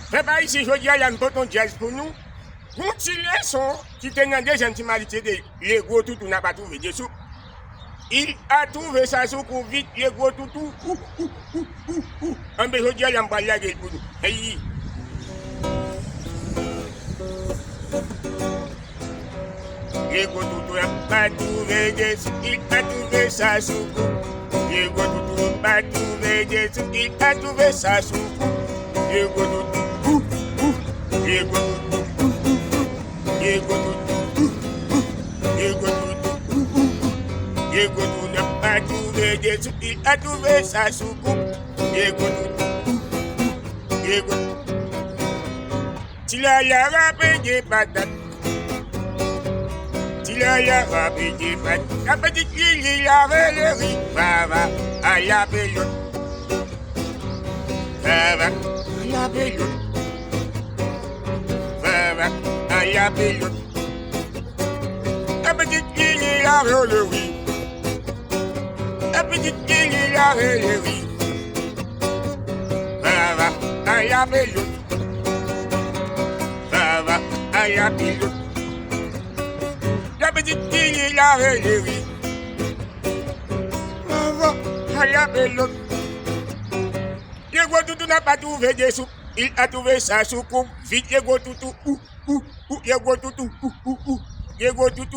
Fais pas ici, je dis, il y a un peu de jazz pour nous. Continuez son qui tenait dans des intimalités de l'ego tout, n'a pas trouvé de sous. Il a trouvé ça sous coup vite, l'ego tout. Un peu, je dis, il y a un peu de la gueule pour nous. Hey. L'ego tout n'a pas trouvé de sous, il a trouvé ça sous coup. L'ego tout n'a pas trouvé de sous, il a trouvé ça sous coup. L'ego tout, l'ego tout. L'ego tout n'a pas trouvé de sous, il a trouvé ça sous coupe. L'ego tout. S'il a la râpé des patates, s'il a la râpé des patates, la petite fille, il avait le riz. Va, à la pelote. Va, à la pelote. À la pelote. La petite fille, il avait le riz. La petite fille, il avait le riz. Va, à la pelote. Va, à la pelote. La petite fille, il avait le riz. Va, à la pelote. L'ego tout n'a pas trouvé de soupe. Il a trouvé sa soucoupe. Vite, l'ego tout. L'ego tout. L'ego tout.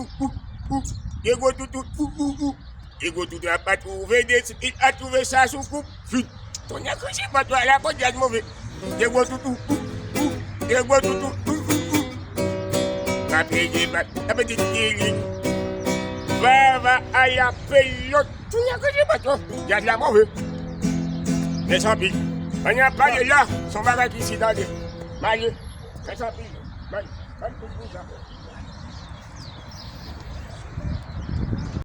L'ego tout. L'ego tout n'a pas trouvé de soupe. Il a trouvé sa soucoupe. Vite. Ton accroché pas toi, la bonne de mauvais. L'ego tout. L'ego tout. La petite fille. Va, à la pelote. Ton accroché pas toi. Il y a de la mauvaise. Les champions. On n'y a pas de là, son bagage ici dans les mailles. Les champions.